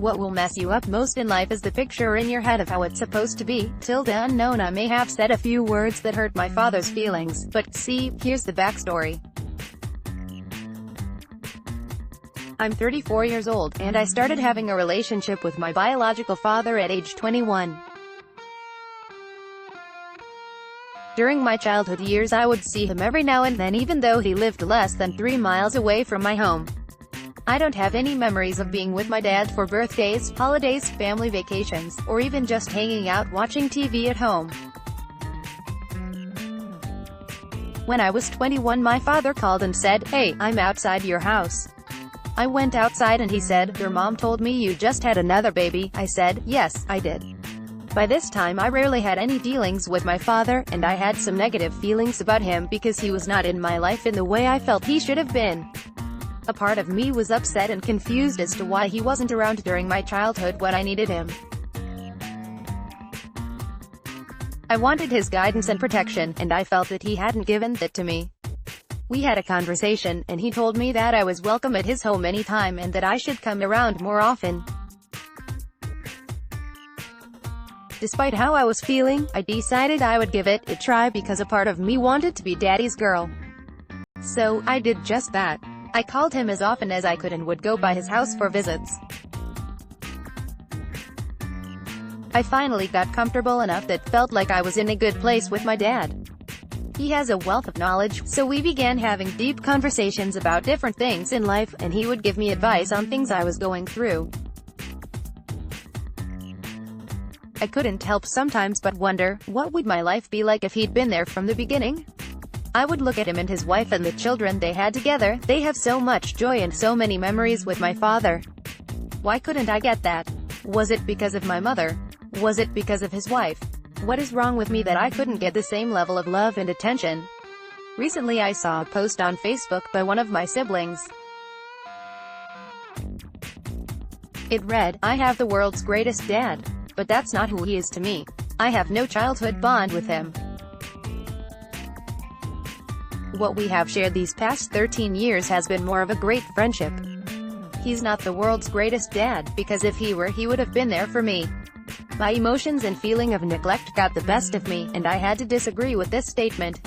What will mess you up most in life is the picture in your head of how it's supposed to be. Unknown. I may have said a few words that hurt my father's feelings, but, see, here's the backstory. I'm 34 years old, and I started having a relationship with my biological father at age 21. During my childhood years I would see him every now and then, even though he lived less than 3 miles away from my home. I don't have any memories of being with my dad for birthdays, holidays, family vacations, or even just hanging out watching TV at home. When I was 21, my father called and said, "Hey, I'm outside your house." I went outside and he said, "Your mom told me you just had another baby." I said, "Yes, I did." By this time I rarely had any dealings with my father, and I had some negative feelings about him because he was not in my life in the way I felt he should have been. A part of me was upset and confused as to why he wasn't around during my childhood when I needed him. I wanted his guidance and protection, and I felt that he hadn't given that to me. We had a conversation, and he told me that I was welcome at his home anytime and that I should come around more often. Despite how I was feeling, I decided I would give it a try because a part of me wanted to be daddy's girl. So, I did just that. I called him as often as I could and would go by his house for visits. I finally got comfortable enough that felt like I was in a good place with my dad. He has a wealth of knowledge, so we began having deep conversations about different things in life, and he would give me advice on things I was going through. I couldn't help sometimes but wonder, what would my life be like if he'd been there from the beginning? I would look at him and his wife and the children they had together. They have so much joy and so many memories with my father. Why couldn't I get that? Was it because of my mother? Was it because of his wife? What is wrong with me that I couldn't get the same level of love and attention? Recently I saw a post on Facebook by one of my siblings. It read, "I have the world's greatest dad. But that's not who he is to me. I have no childhood bond with him. What we have shared these past 13 years has been more of a great friendship. He's not the world's greatest dad, because if he were, he would have been there for me." My emotions and feeling of neglect got the best of me, and I had to disagree with this statement.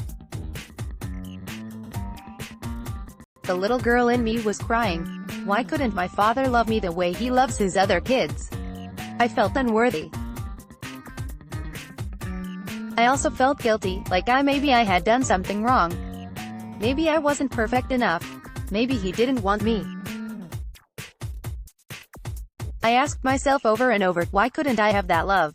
The little girl in me was crying. Why couldn't my father love me the way he loves his other kids? I felt unworthy. I also felt guilty, like maybe I had done something wrong. Maybe I wasn't perfect enough. Maybe he didn't want me. I asked myself over and over, why couldn't I have that love?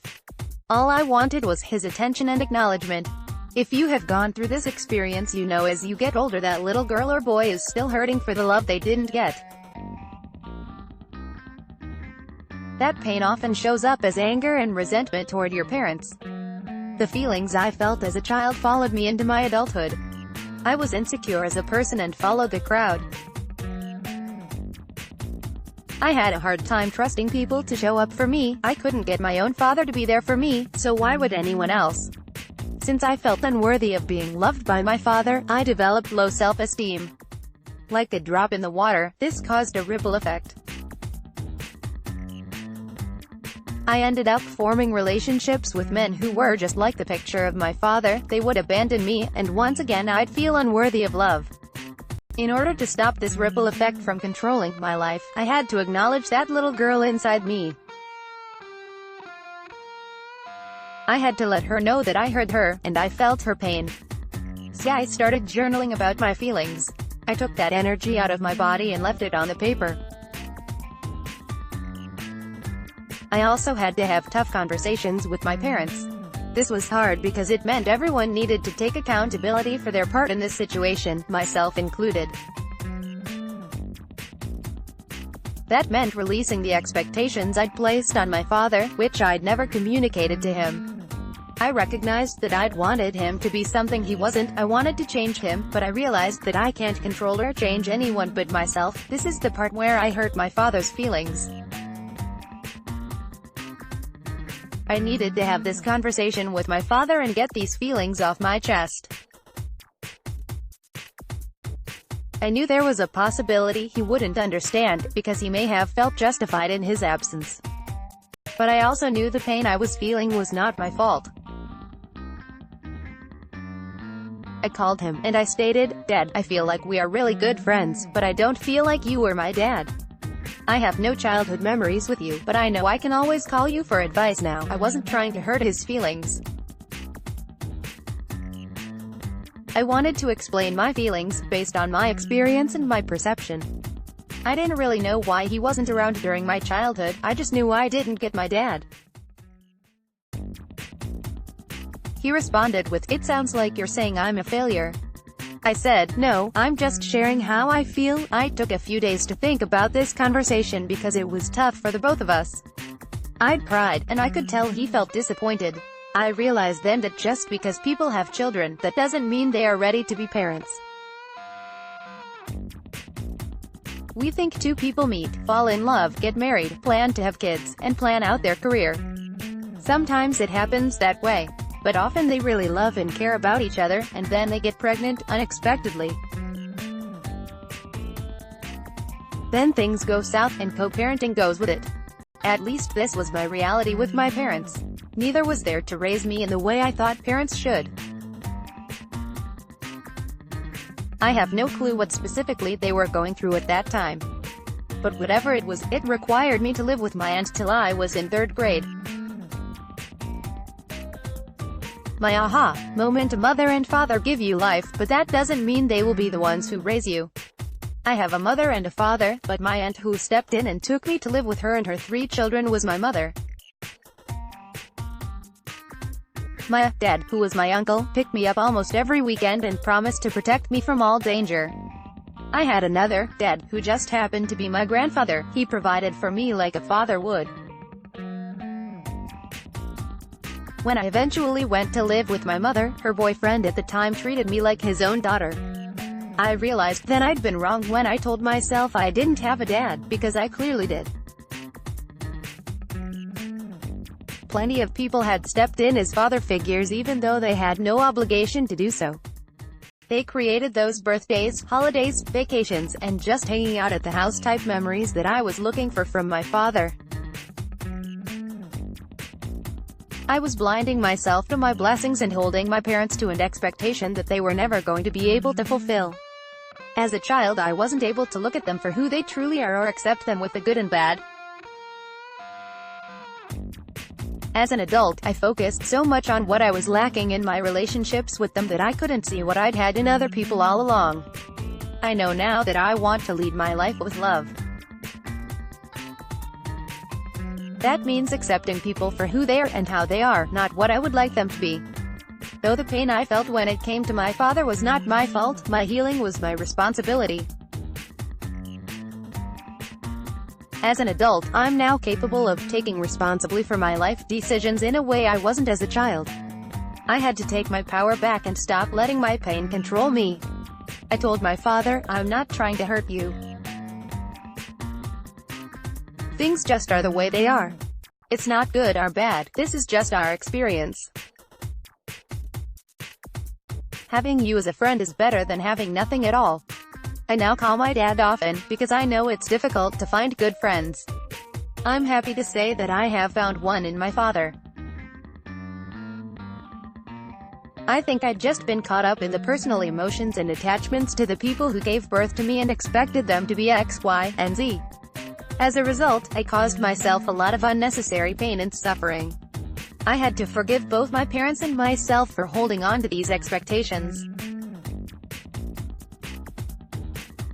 All I wanted was his attention and acknowledgement. If you have gone through this experience, you know as you get older that little girl or boy is still hurting for the love they didn't get. That pain often shows up as anger and resentment toward your parents. The feelings I felt as a child followed me into my adulthood. I was insecure as a person and followed the crowd. I had a hard time trusting people to show up for me. I couldn't get my own father to be there for me, so why would anyone else? Since I felt unworthy of being loved by my father, I developed low self-esteem. Like a drop in the water, this caused a ripple effect. I ended up forming relationships with men who were just like the picture of my father. They would abandon me, and once again I'd feel unworthy of love. In order to stop this ripple effect from controlling my life, I had to acknowledge that little girl inside me. I had to let her know that I heard her, and I felt her pain. So I started journaling about my feelings. I took that energy out of my body and left it on the paper. I also had to have tough conversations with my parents. This was hard because it meant everyone needed to take accountability for their part in this situation, myself included. That meant releasing the expectations I'd placed on my father, which I'd never communicated to him. I recognized that I'd wanted him to be something he wasn't. I wanted to change him, but I realized that I can't control or change anyone but myself. This is the part where I hurt my father's feelings. I needed to have this conversation with my father and get these feelings off my chest. I knew there was a possibility he wouldn't understand, because he may have felt justified in his absence. But I also knew the pain I was feeling was not my fault. I called him, and I stated, "Dad, I feel like we are really good friends, but I don't feel like you were my dad. I have no childhood memories with you, but I know I can always call you for advice now." I wasn't trying to hurt his feelings. I wanted to explain my feelings, based on my experience and my perception. I didn't really know why he wasn't around during my childhood, I just knew I didn't get my dad. He responded with, "It sounds like you're saying I'm a failure." I said, "No, I'm just sharing how I feel." I took a few days to think about this conversation because it was tough for the both of us. I'd cried, and I could tell he felt disappointed. I realized then that just because people have children, that doesn't mean they are ready to be parents. We think two people meet, fall in love, get married, plan to have kids, and plan out their career. Sometimes it happens that way. But often they really love and care about each other, and then they get pregnant, unexpectedly. Then things go south, and co-parenting goes with it. At least this was my reality with my parents. Neither was there to raise me in the way I thought parents should. I have no clue what specifically they were going through at that time. But whatever it was, it required me to live with my aunt till I was in 3rd grade. My aha moment: a mother and father give you life, but that doesn't mean they will be the ones who raise you. I have a mother and a father, but my aunt who stepped in and took me to live with her and her 3 children was my mother. My dad, who was my uncle, picked me up almost every weekend and promised to protect me from all danger. I had another dad, who just happened to be my grandfather. He provided for me like a father would. When I eventually went to live with my mother, her boyfriend at the time treated me like his own daughter. I realized then I'd been wrong when I told myself I didn't have a dad, because I clearly did. Plenty of people had stepped in as father figures even though they had no obligation to do so. They created those birthdays, holidays, vacations, and just hanging out at the house type memories that I was looking for from my father. I was blinding myself to my blessings and holding my parents to an expectation that they were never going to be able to fulfill. As a child, I wasn't able to look at them for who they truly are or accept them with the good and bad. As an adult, I focused so much on what I was lacking in my relationships with them that I couldn't see what I'd had in other people all along. I know now that I want to lead my life with love. That means accepting people for who they are and how they are, not what I would like them to be. Though the pain I felt when it came to my father was not my fault, my healing was my responsibility. As an adult, I'm now capable of taking responsibility for my life decisions in a way I wasn't as a child. I had to take my power back and stop letting my pain control me. I told my father, "I'm not trying to hurt you. Things just are the way they are. It's not good or bad, this is just our experience. Having you as a friend is better than having nothing at all." I now call my dad often, because I know it's difficult to find good friends. I'm happy to say that I have found one in my father. I think I'd just been caught up in the personal emotions and attachments to the people who gave birth to me and expected them to be X, Y, and Z. As a result, I caused myself a lot of unnecessary pain and suffering. I had to forgive both my parents and myself for holding on to these expectations.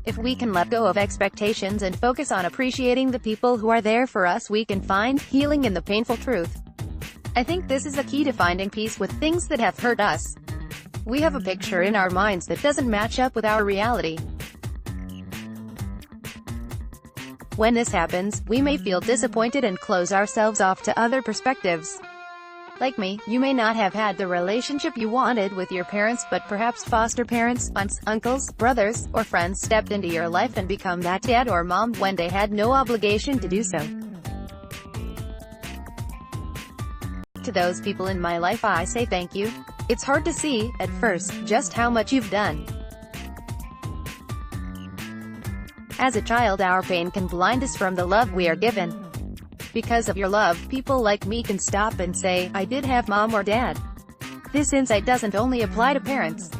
If we can let go of expectations and focus on appreciating the people who are there for us, we can find healing in the painful truth. I think this is the key to finding peace with things that have hurt us. We have a picture in our minds that doesn't match up with our reality. When this happens, we may feel disappointed and close ourselves off to other perspectives. Like me, you may not have had the relationship you wanted with your parents, but perhaps foster parents, aunts, uncles, brothers, or friends stepped into your life and become that dad or mom when they had no obligation to do so. To those people in my life, I say thank you. It's hard to see, at first, just how much you've done. As a child, our pain can blind us from the love we are given. Because of your love, people like me can stop and say, I did have mom or dad. This insight doesn't only apply to parents.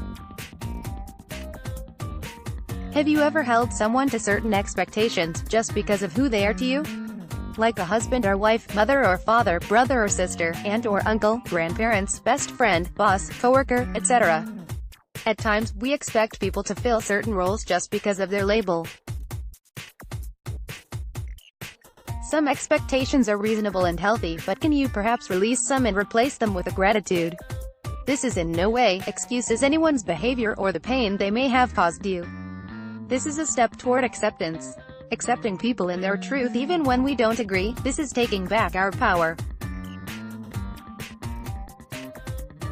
Have you ever held someone to certain expectations, just because of who they are to you? Like a husband or wife, mother or father, brother or sister, aunt or uncle, grandparents, best friend, boss, coworker, etc. At times, we expect people to fill certain roles just because of their label. Some expectations are reasonable and healthy, but can you perhaps release some and replace them with a gratitude? This is in no way excuses anyone's behavior or the pain they may have caused you. This is a step toward acceptance. Accepting people in their truth even when we don't agree. This is taking back our power.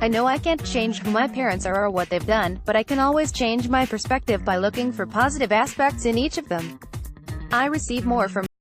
I know I can't change who my parents are or what they've done, but I can always change my perspective by looking for positive aspects in each of them. I receive more from